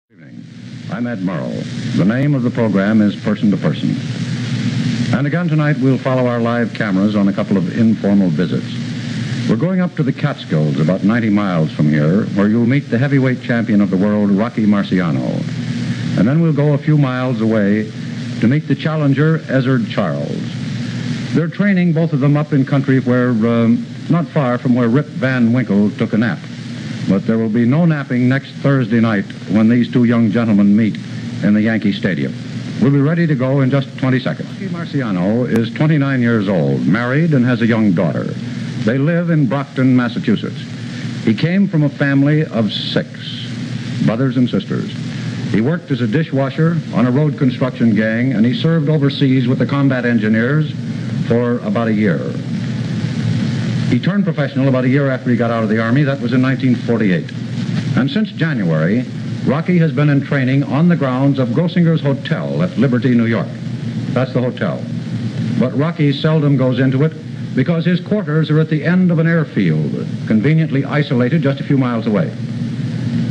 Good evening. I'm Ed Murrow. The name of the program is Person to Person. And again tonight we'll follow our live cameras on a couple of informal visits. We're going up to the Catskills, about 90 miles from here, where you'll meet the heavyweight champion of the world, Rocky Marciano. And then we'll go a few miles away to meet the challenger, Ezzard Charles. They're training, both of them, up in country where, not far from where Rip Van Winkle took a nap. But there will be no napping next Thursday night when these two young gentlemen meet in the Yankee Stadium. We'll be ready to go in just 20 seconds. Rocky Marciano is 29 years old, married, and has a young daughter. They live in Brockton, Massachusetts. He came from a family of 6, brothers and sisters. He worked as a dishwasher on a road construction gang, and he served overseas with the combat engineers for about a year. He turned professional about a year after he got out of the Army. That was in 1948. And since January, Rocky has been in training on the grounds of Grossinger's Hotel at Liberty, New York. That's the hotel. But Rocky seldom goes into it because his quarters are at the end of an airfield, conveniently isolated just a few miles away.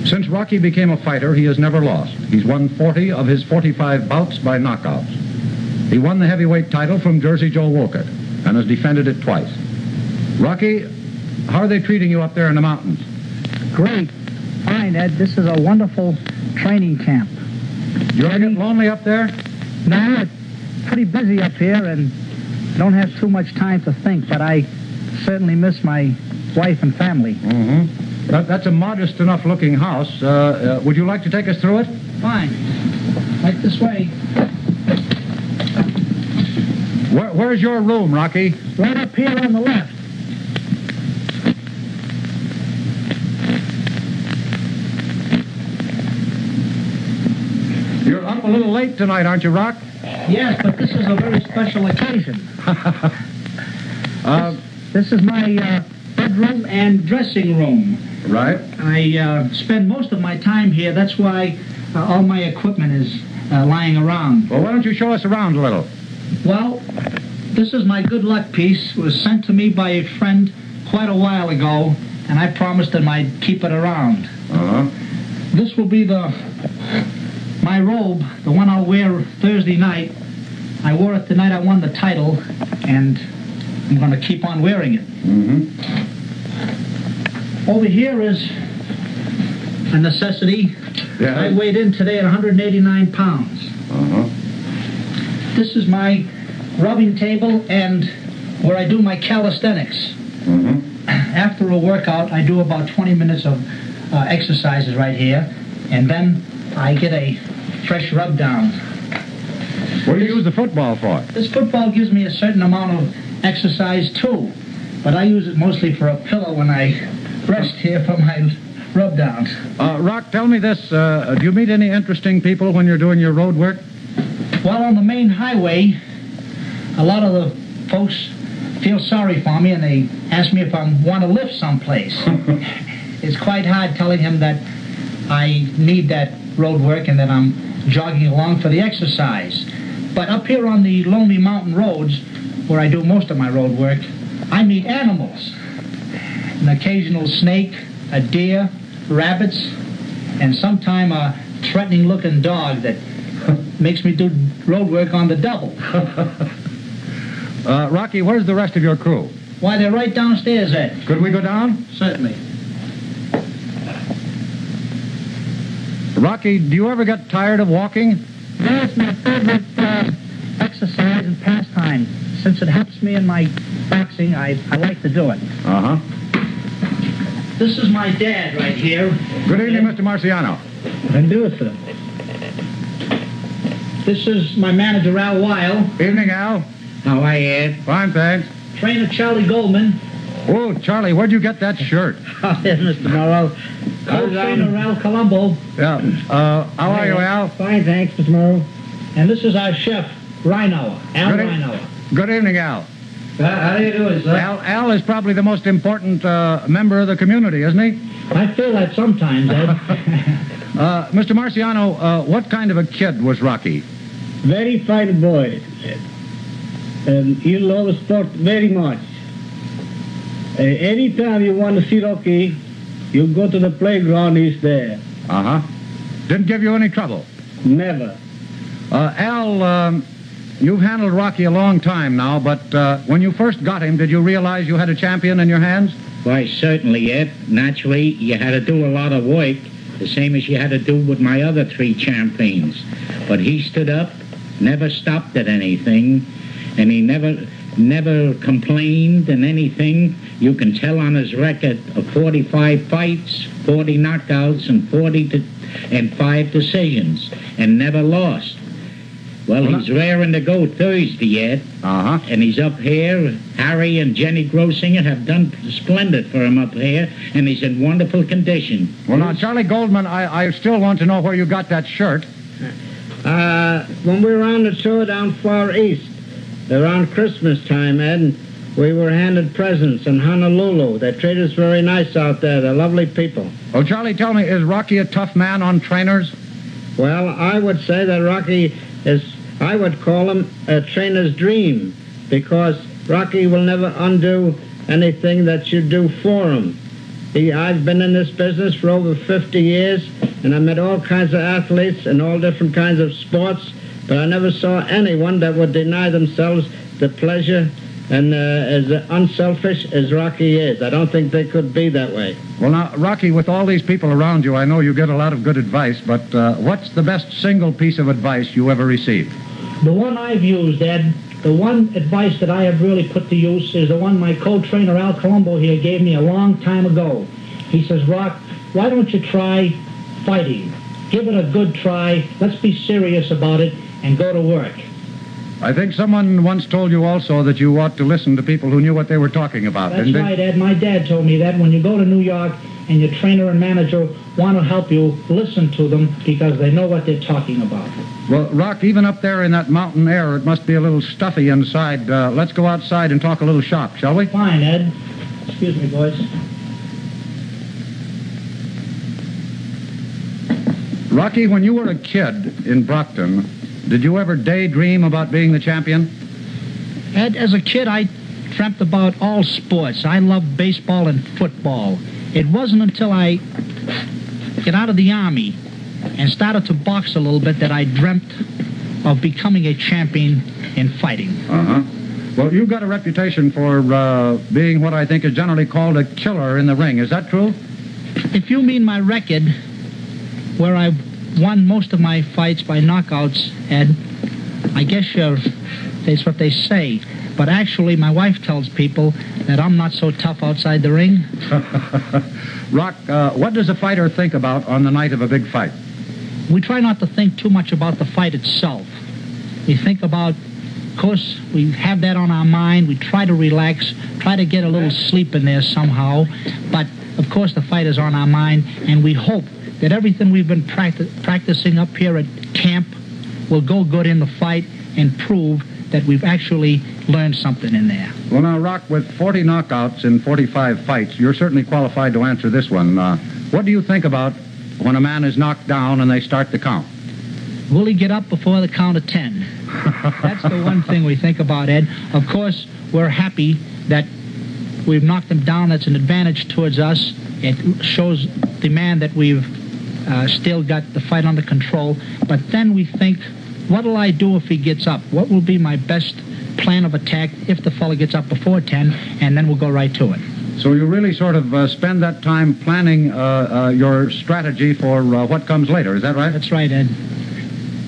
Since Rocky became a fighter, he has never lost. He's won 40 of his 45 bouts by knockouts. He won the heavyweight title from Jersey Joe Walcott and has defended it twice. Rocky, how are they treating you up there in the mountains? Great. Fine, Ed. This is a wonderful training camp. You ever get lonely up there? No, it's pretty busy up here and don't have too much time to think, but I certainly miss my wife and family. Mm-hmm. That's a modest enough looking house. Would you like to take us through it? Fine. Right this way. Where's your room, Rocky? Right up here on the left. You're up a little late tonight, aren't you, Rock? Yes, but this is a very special occasion. This is my bedroom and dressing room. Right. I spend most of my time here. That's why all my equipment is lying around. Well, why don't you show us around a little? Well, this is my good luck piece. It was sent to me by a friend quite a while ago, and I promised him I'd keep it around. Uh-huh. This will be my robe, the one I'll wear Thursday night. I wore it the night I won the title, and I'm going to keep on wearing it. Mm-hmm. Over here is a necessity. Yeah. I weighed in today at 189 pounds. Uh-huh. This is my rubbing table and where I do my calisthenics. Mm-hmm. After a workout, I do about 20 minutes of exercises right here, and then I get a fresh rub down. What do you use the football for? This football gives me a certain amount of exercise too, but I use it mostly for a pillow when I rest here for my rub downs. Rock, tell me this, do you meet any interesting people when you're doing your road work? Well, on the main highway, a lot of the folks feel sorry for me and they ask me if I want to lift someplace. It's quite hard telling him that I need that road work and that I'm jogging along for the exercise. But up here on the lonely mountain roads, where I do most of my road work, I meet animals. An occasional snake, a deer, rabbits, and sometime a threatening-looking dog that makes me do road work on the double. Rocky, where's the rest of your crew? Why, they're right downstairs, Ed. Could we go down? Certainly. Rocky, do you ever get tired of walking? That's my favorite exercise and pastime. Since it helps me in my boxing, I like to do it. Uh-huh. This is my dad right here. Good evening, Mr. Marciano. And do it, sir. This is my manager, Al Weil. Evening, Al. How are you, Ed? Fine, thanks. Trainer Charlie Goldman. Oh, Charlie, where'd you get that shirt? Oh, yes, Mr. Morrow. Co-trainer Al Colombo. Yeah. How are you, Al? Fine, thanks, Mr. Morrow. And this is our chef, Rhino, Al Rhino. Good evening, Al. How do you do, sir? Al is probably the most important member of the community, isn't he? I feel that sometimes, Ed. Mr. Marciano, what kind of a kid was Rocky? Very fine boy. And he loves sport very much. Anytime you want to see Rocky, you go to the playground, he's there. Uh-huh. Didn't give you any trouble? Never. Al, you've handled Rocky a long time now, but when you first got him, did you realize you had a champion in your hands? Why, certainly, Ed. Naturally, you had to do a lot of work, the same as you had to do with my other 3 champions. But he stood up, never stopped at anything, and he never complained in anything. You can tell on his record of 45 fights, 40 knockouts, and 5 decisions, and never lost. Well, he's raring to go Thursday, Ed. And he's up here. Harry and Jenny Grossinger have done splendid for him up here, and he's in wonderful condition. Well, now, Charlie Goldman, I still want to know where you got that shirt. When we were on the tour down far east, around Christmas time, Ed, we were handed presents in Honolulu. They treat us very nice out there. They're lovely people. Well, Charlie, tell me, is Rocky a tough man on trainers? Well, I would say that Rocky is, I would call him a trainer's dream, because Rocky will never undo anything that you do for him. I've been in this business for over 50 years, and I met all kinds of athletes in all different kinds of sports, but I never saw anyone that would deny themselves the pleasure and as unselfish as Rocky is. I don't think they could be that way. Well, now, Rocky, with all these people around you, I know you get a lot of good advice, but what's the best single piece of advice you ever received? The one I've used, Ed, the one advice that I have really put to use is the one my co-trainer Al Colombo here gave me a long time ago. He says, Rock, why don't you try fighting? Give it a good try. Let's be serious about it and go to work. I think someone once told you also that you ought to listen to people who knew what they were talking about, That's didn't they? right, Ed. My dad told me that when you go to New York and your trainer and manager want to help you, listen to them because they know what they're talking about. Well, Rock, even up there in that mountain air, it must be a little stuffy inside. Let's go outside and talk a little shop, shall we? Fine, Ed. Excuse me, boys. Rocky, when you were a kid in Brockton, did you ever daydream about being the champion? Ed, as a kid, I dreamt about all sports. I loved baseball and football. It wasn't until I got out of the Army and started to box a little bit that I dreamt of becoming a champion in fighting. Well, you've got a reputation for being what I think is generally called a killer in the ring. Is that true? If you mean my record, where I won most of my fights by knockouts, Ed, I guess that's what they say. But actually, my wife tells people that I'm not so tough outside the ring. Rock, what does a fighter think about on the night of a big fight? We try not to think too much about the fight itself. We think about, of course, we have that on our mind. We try to relax, try to get a little sleep in there somehow. But, of course, the fight is on our mind, and we hope that everything we've been practicing up here at camp will go good in the fight and prove that we've actually learned something in there. Well, now, Rock, with 40 knockouts in 45 fights, you're certainly qualified to answer this one. What do you think about when a man is knocked down and they start the count? Will he get up before the count of 10? That's the one thing we think about, Ed. Of course, we're happy that we've knocked him down. That's an advantage towards us. It shows the man that we've still got the fight under control. But then we think, what'll I do if he gets up? What will be my best plan of attack if the fellow gets up before 10? And then we'll go right to it. So you really sort of spend that time planning your strategy for what comes later. Is that right? That's right, Ed.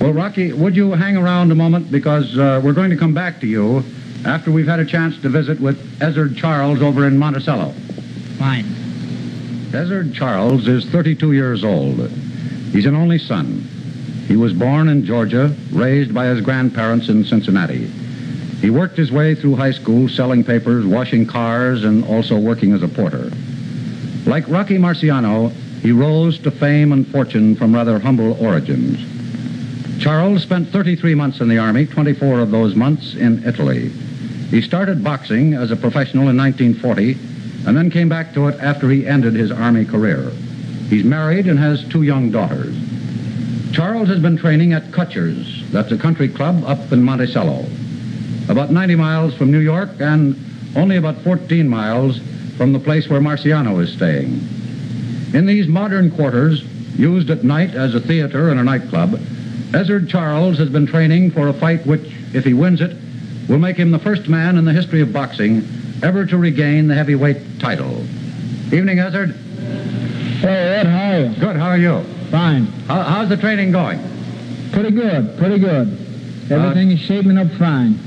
Well, Rocky, would you hang around a moment? Because we're going to come back to you after we've had a chance to visit with Ezzard Charles over in Monticello. Fine. Ezzard Charles is 32 years old. He's an only son. He was born in Georgia, raised by his grandparents in Cincinnati. He worked his way through high school selling papers, washing cars, and also working as a porter. Like Rocky Marciano, he rose to fame and fortune from rather humble origins. Charles spent 33 months in the Army, 24 of those months in Italy. He started boxing as a professional in 1940 and then came back to it after he ended his Army career. He's married and has 2 young daughters. Charles has been training at Kutsher's. That's a country club up in Monticello, about 90 miles from New York and only about 14 miles from the place where Marciano is staying. In these modern quarters, used at night as a theater and a nightclub, Ezzard Charles has been training for a fight which, if he wins it, will make him the first man in the history of boxing ever to regain the heavyweight title. Evening, Ezzard. Hey, Ed, how are you? Good, how are you? Fine. How's the training going? Pretty good, pretty good. Everything is shaping up fine.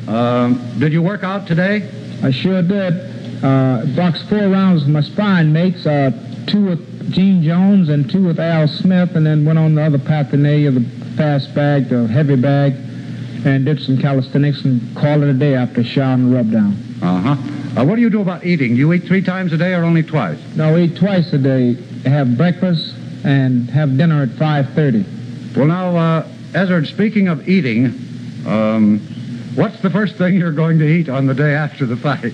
Did you work out today? I sure did. Boxed 4 rounds with my sparring mates, 2 with Gene Jones and 2 with Al Smith, and then went on the other paraphernalia, the fast bag, the heavy bag, and did some calisthenics and called it a day after a shower and rub down. What do you do about eating? Do you eat 3 times a day or only twice? No, I eat twice a day. Have breakfast and have dinner at 5:30. Well, now, Ezzard, speaking of eating, what's the first thing you're going to eat on the day after the fight?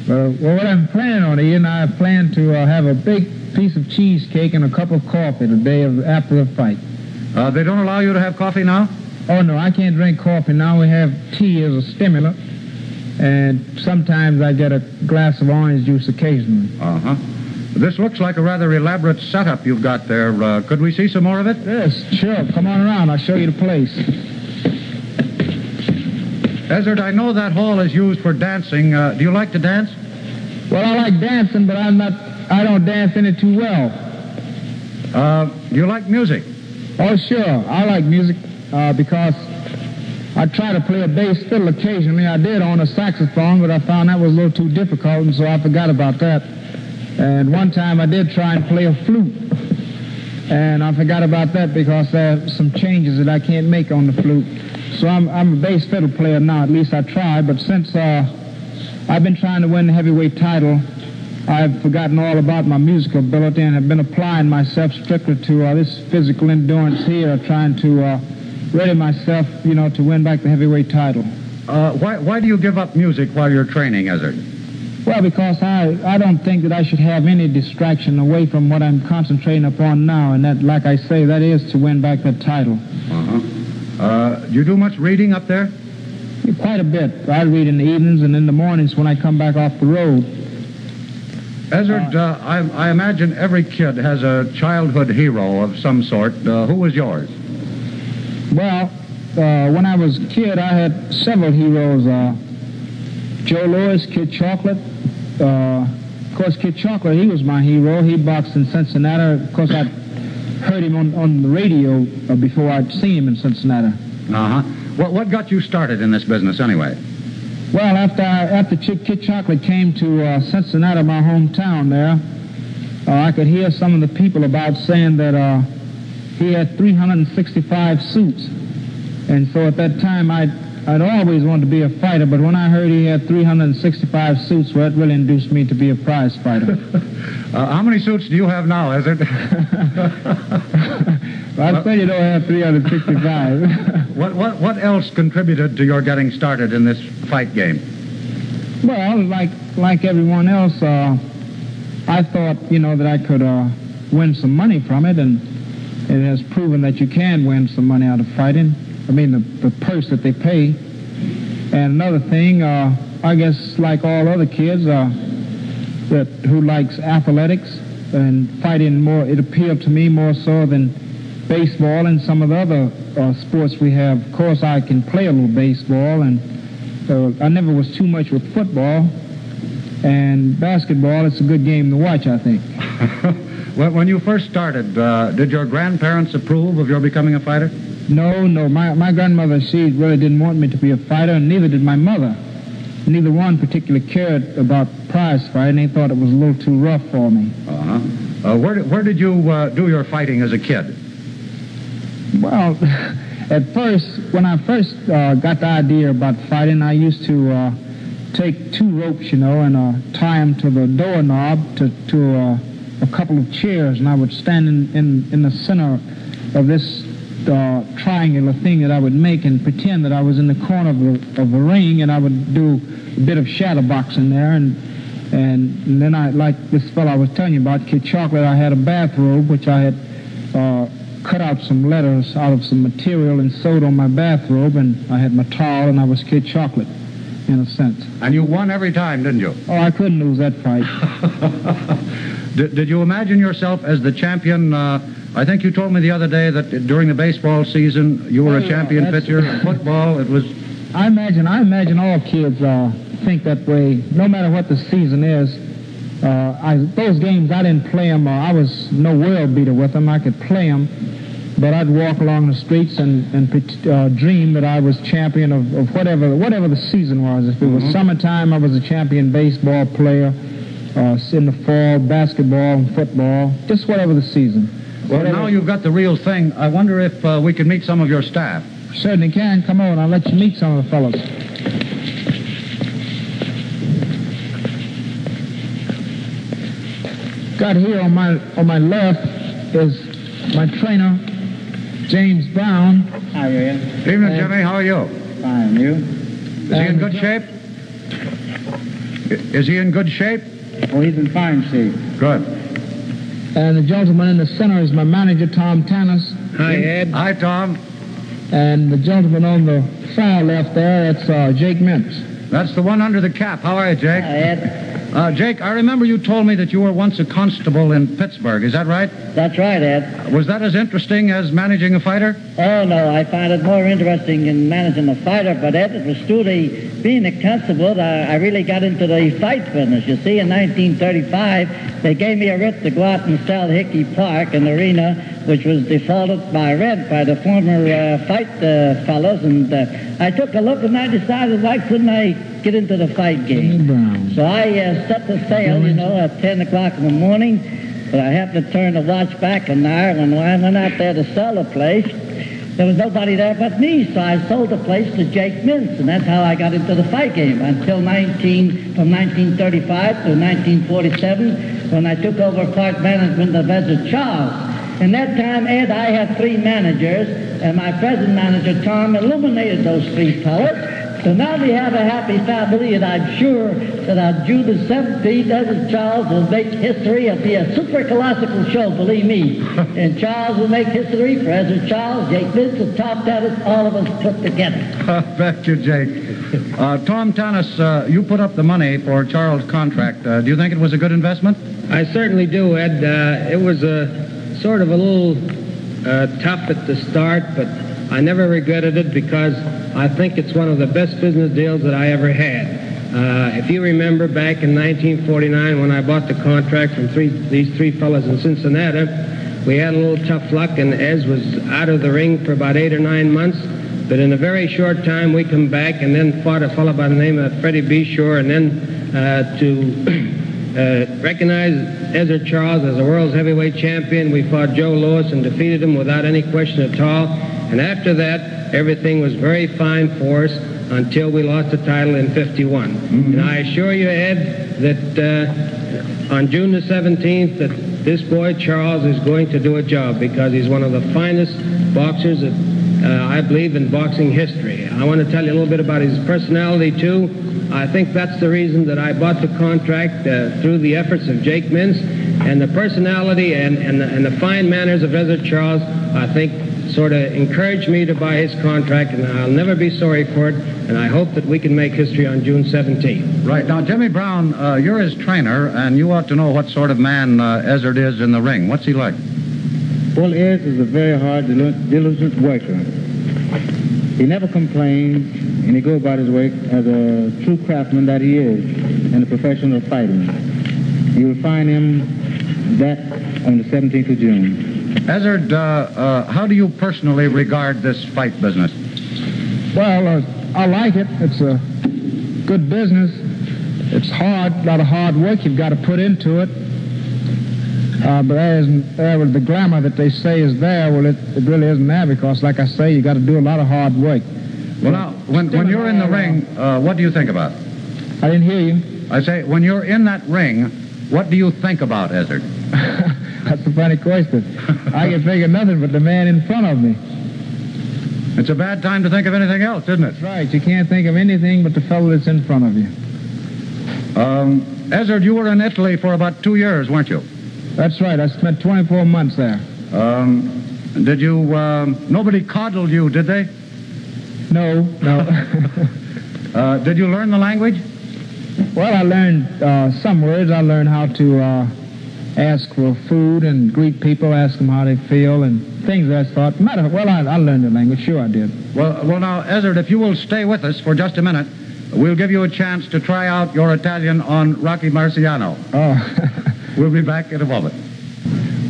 Well, what I'm planning on eating, I plan to have a big piece of cheesecake and a cup of coffee the day after the fight. They don't allow you to have coffee now? Oh, no, I can't drink coffee now. We have tea as a stimulant, and sometimes I get a glass of orange juice occasionally. This looks like a rather elaborate setup you've got there. Could we see some more of it? Yes, sure. Come on around. I'll show you the place. Ezzard, I know that hall is used for dancing. Do you like to dance? Well, I like dancing, but I don't dance any too well. Do you like music? Oh, sure. I like music because I try to play a bass fiddle occasionally. I did on a saxophone, but I found that was a little too difficult, and so I forgot about that. And one time I did try and play a flute, and I forgot about that because there are some changes that I can't make on the flute. So I'm a bass fiddle player now, at least I try, but since I've been trying to win the heavyweight title, I've forgotten all about my musical ability and have been applying myself strictly to this physical endurance here, trying to ready myself, to win back the heavyweight title. Why do you give up music while you're training, Ezzard? Well, because I don't think that I should have any distraction away from what I'm concentrating upon now, and that, like I say, that is to win back that title. Do you do much reading up there? Quite a bit. I read in the evenings and in the mornings when I come back off the road. Ezzard, I imagine every kid has a childhood hero of some sort. Who was yours? Well, when I was a kid, I had several heroes. Joe Louis, Kid Chocolate. Of course, Kid Chocolate, he was my hero. He boxed in Cincinnati. Of course, I'd heard him on the radio before I'd seen him in Cincinnati. What got you started in this business, anyway? Well, after Kid Chocolate came to Cincinnati, my hometown there, I could hear some of the people about saying that he had 365 suits. And so at that time, I'd always wanted to be a fighter, but when I heard he had 365 suits, well, that really induced me to be a prize fighter. How many suits do you have now, Ezzard? Well, I'd say you don't have 365. What else contributed to your getting started in this fight game? Well, like everyone else, I thought, that I could win some money from it, and it has proven that you can win some money out of fighting. I mean, the purse that they pay. And another thing, I guess like all other kids who likes athletics and fighting more, it appealed to me more so than baseball and some of the other sports we have. Of course, I can play a little baseball, and I never was too much with football. And basketball, it's a good game to watch, I think. When you first started, did your grandparents approve of your becoming a fighter? No. My grandmother, she really didn't want me to be a fighter, and neither did my mother. Neither one particularly cared about prize fighting. They thought it was a little too rough for me. Where did you do your fighting as a kid? Well, at first, when I first got the idea about fighting, I used to take 2 ropes, and tie them to the doorknob to a couple of chairs, and I would stand in the center of this triangular thing that I would make and pretend that I was in the corner of the ring, and I would do a bit of shadow boxing there, and then I, like this fellow I was telling you about, Kid Chocolate, I had a bathrobe which I had cut out some letters out of some material and sewed on my bathrobe, and I had my towel, and I was Kid Chocolate, in a sense. And you won every time, didn't you? Oh, I couldn't lose that fight. Did you imagine yourself as the champion I think you told me the other day that during the baseball season you were a champion pitcher. In football, it was... I imagine all kids think that way, no matter what the season is. Those games, I didn't play them. I was no world beater with them. I could play them, but I'd walk along the streets and dream that I was champion of whatever the season was. If it was summertime, I was a champion baseball player. In the fall, basketball and football, just whatever the season. Well, now you've got the real thing. I wonder if we could meet some of your staff. Certainly can. Come on, I'll let you meet some of the fellows. Got here on my left is my trainer, James Brown. Hi, Ian. Evening, Jimmy. How are you? Fine, you? Is he in good shape? Is he in good shape? Oh, he's in fine shape. Good. And the gentleman in the center is my manager, Tom Tannis. Hi, Ed. Hi, Tom. And the gentleman on the far left there, that's Jake Mintz. That's the one under the cap. How are you, Jake? Hi, Ed. Jake, I remember you told me that you were once a constable in Pittsburgh. Is that right? That's right, Ed. Was that as interesting as managing a fighter? Oh, no, I find it more interesting in managing a fighter, but Ed, it was through being a constable that I really got into the fight business. You see, in 1935, they gave me a writ to go out and sell Hickey Park, an arena which was defaulted by the former fight fellows, and I took a look and I decided why couldn't I get into the fight game. So I set the sail, at 10 o'clock in the morning, but I happened to turn the watch back an hour. When I went out there to sell the place, there was nobody there but me, so I sold the place to Jake Mintz, and that's how I got into the fight game until from 1935 to 1947, when I took over part management of Ezzard Charles. In that time, Ed, I had 3 managers, and my present manager, Tom, eliminated those 3 fellas. So now we have a happy family, and I'm sure that on June the 17th, Ezzard Charles will make history. It'll be a super colossal show, believe me. And Charles will make history for Ezzard Charles, Jake Mintz, and Tom Tannis, all of us put together. Thank you, Jake. Tom Tannis, you put up the money for Charles' contract. Do you think it was a good investment? I certainly do, Ed. It was sort of a little tough at the start, but I never regretted it because I think it's one of the best business deals that I ever had. If you remember back in 1949 when I bought the contract from these 3 fellas in Cincinnati, we had a little tough luck and Ez was out of the ring for about 8 or 9 months. But in a very short time we come back and then fought a fellow by the name of Freddie Beshore, and then to recognize Ezzard Charles as the world's heavyweight champion, we fought Joe Louis and defeated him without any question at all. And after that, everything was very fine for us until we lost the title in 51. And I assure you, Ed, that on June the 17th, that this boy Charles is going to do a job because he's one of the finest boxers that I believe in boxing history. I want to tell you a little bit about his personality, too. I think that's the reason that I bought the contract through the efforts of Jake Mintz, and the personality and the fine manners of Ezzard Charles, I think, sort of encouraged me to buy his contract, and I'll never be sorry for it, and I hope that we can make history on June 17th. Right. Now, Jimmy Brown, you're his trainer, and you ought to know what sort of man Ezzard is in the ring. What's he like? Well, Ez is a very hard, diligent worker. He never complains, and he goes about his work as a true craftsman that he is in the profession of fighting. You will find him that on the 17th of June. Ezzard, how do you personally regard this fight business? Well, I like it. It's a good business. It's hard, a lot of hard work you've got to put into it. But the glamour that they say is there, well, it really isn't there because, like I say, you got to do a lot of hard work. Well, now, when you're in the ring, what do you think about? I didn't hear you. I say, when you're in that ring, what do you think about, Ezzard? That's a funny question. I can think of nothing but the man in front of me. It's a bad time to think of anything else, isn't it? That's right. You can't think of anything but the fellow that's in front of you. Ezzard, you were in Italy for about 2 years, weren't you? That's right. I spent 24 months there. Did you, nobody coddled you, did they? No. Did you learn the language? Well, I learned some words. I learned how to ask for food and greet people, ask them how they feel, and things of that sort. Well, I learned the language. Sure, I did. Well, now, Ezzard, if you will stay with us for just a minute, we'll give you a chance to try out your Italian on Rocky Marciano. Oh. We'll be back in a moment.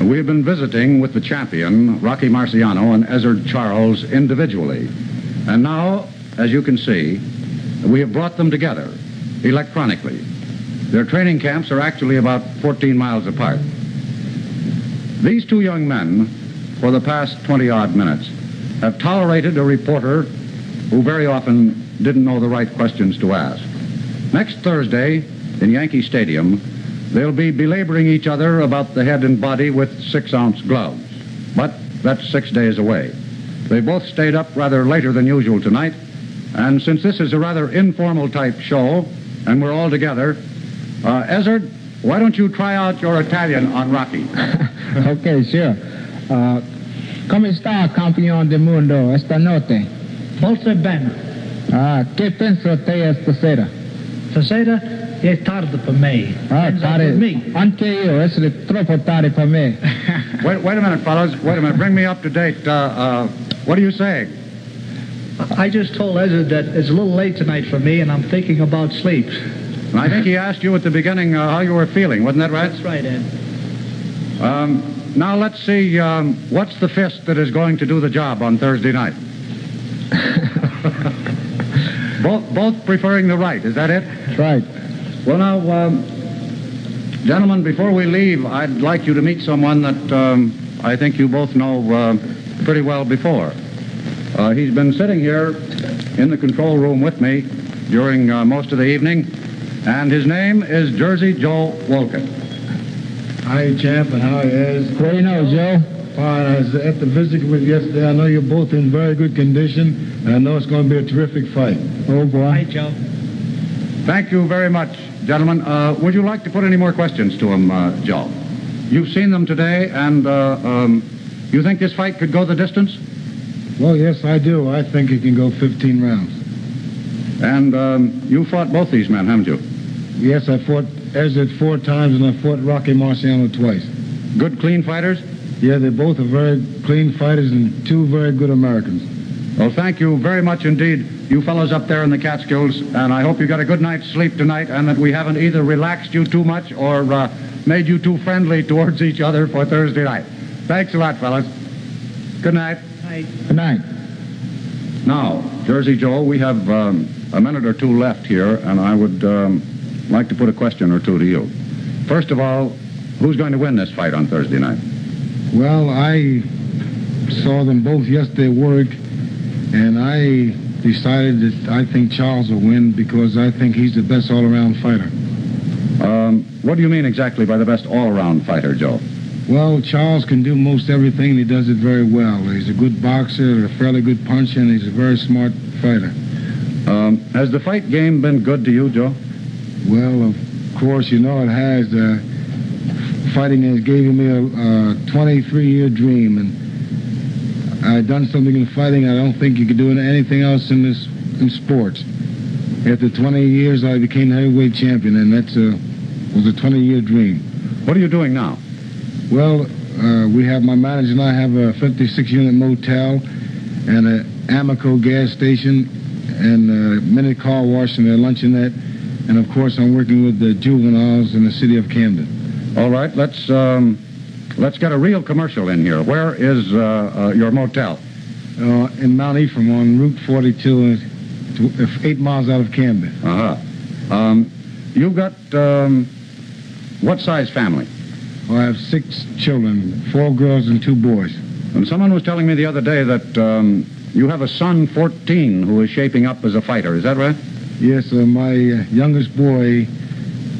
We've been visiting with the champion, Rocky Marciano, and Ezzard Charles individually. And now, as you can see, we have brought them together electronically. Their training camps are actually about 14 miles apart. These two young men, for the past 20-odd minutes, have tolerated a reporter who very often didn't know the right questions to ask. Next Thursday, in Yankee Stadium, they'll be belaboring each other about the head and body with 6-ounce gloves. But that's 6 days away. They both stayed up rather later than usual tonight, and since this is a rather informal type show, and we're all together, Ezzard, why don't you try out your Italian on Rocky? Okay, sure. Come sta, campione del mundo, esta notte? Molto bene. Che penso te stasera? Stasera è tardi per me. Tardi. Anche io, essere troppo tardi per me. Wait a minute, fellas. Wait a minute. Bring me up to date. What are you saying? I just told Ezzard that it's a little late tonight for me, and I'm thinking about sleep. I think he asked you at the beginning how you were feeling. Wasn't that right? That's right, Ed. Now let's see. What's the fist that is going to do the job on Thursday night? Both preferring the right. Is that it? That's right. Well, now, gentlemen, before we leave, I'd like you to meet someone that I think you both know pretty well before. He's been sitting here in the control room with me during most of the evening, and his name is Jersey Joe Walcott. Hi, champ, and how is? What do you know, Joe? Fine. I was at the physical with yesterday. I know you're both in very good condition, and I know it's going to be a terrific fight. Oh, boy. Hi, Joe. Thank you very much, gentlemen. Would you like to put any more questions to him, Joe? You've seen them today, and you think this fight could go the distance? Well, yes, I do. I think it can go 15 rounds. And you fought both these men, haven't you? Yes, I fought Ezzard 4 times, and I fought Rocky Marciano twice. Good, clean fighters? Yeah, they both are very clean fighters and 2 very good Americans. Well, thank you very much indeed, you fellows up there in the Catskills, and I hope you got a good night's sleep tonight and that we haven't either relaxed you too much or made you too friendly towards each other for Thursday night. Thanks a lot, fellas. Good night. Night. Good night. Now, Jersey Joe, we have a minute or two left here, and I would like to put a question or two to you. First of all, who's going to win this fight on Thursday night? Well, I saw them both yesterday at work, and I decided that I think Charles will win because I think he's the best all-around fighter. What do you mean exactly by the best all-around fighter, Joe? Well, Charles can do most everything, and he does it very well. He's a good boxer, a fairly good puncher, and he's a very smart fighter. Has the fight game been good to you, Joe? Well, of course, you know it has. Fighting has given me a 23-year dream, and I've done something in fighting I don't think you could do in anything else in sports. After 20 years, I became heavyweight champion, and that was a 20-year dream. What are you doing now? Well, we have, my manager and I have a 56-unit motel and an Amoco gas station and a mini car wash and a luncheonette. And, of course, I'm working with the juveniles in the city of Camden. All right, let's get a real commercial in here. Where is your motel? In Mount Ephraim on Route 42, 8 miles out of Camden. Uh-huh. You've got what size family? Well, I have 6 children, 4 girls and 2 boys. And someone was telling me the other day that you have a son, 14, who is shaping up as a fighter. Is that right? Yes, my youngest boy,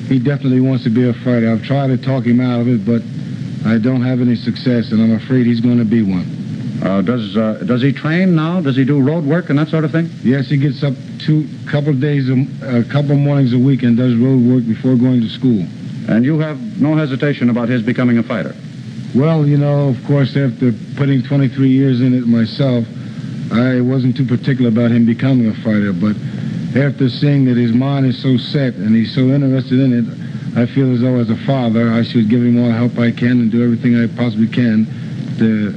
he definitely wants to be a fighter. I've tried to talk him out of it, but I don't have any success, and I'm afraid he's going to be one. Does he train now? Does he do road work and that sort of thing? Yes, he gets up a couple mornings a week and does road work before going to school. And you have no hesitation about his becoming a fighter? Well, you know, of course, after putting 23 years in it myself, I wasn't too particular about him becoming a fighter, but after seeing that his mind is so set and he's so interested in it, I feel as though as a father I should give him all the help I can and do everything I possibly can to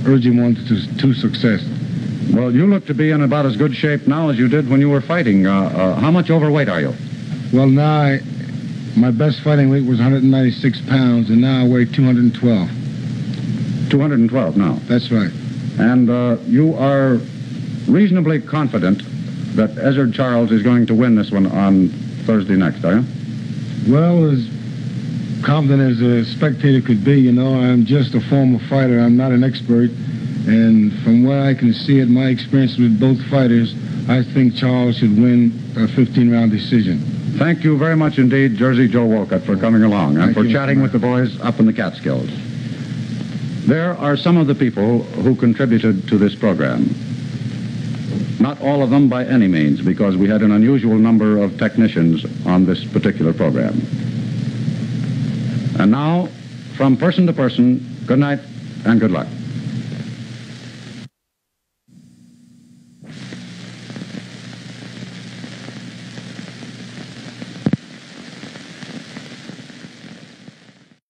urge him on to success. Well, you look to be in about as good shape now as you did when you were fighting. How much overweight are you? Well, now my best fighting weight was 196 pounds, and now I weigh 212. 212 now. That's right. And you are reasonably confident that Ezzard Charles is going to win this one on Thursday next, are you? Well, as confident as a spectator could be, you know, I'm just a former fighter. I'm not an expert. And from what I can see at my experience with both fighters, I think Charles should win a 15-round decision. Thank you very much indeed, Jersey Joe Walcott, for coming along and for chatting with the boys up in the Catskills. There are some of the people who contributed to this program. Not all of them by any means, because we had an unusual number of technicians on this particular program. And now, from person to person, good night and good luck.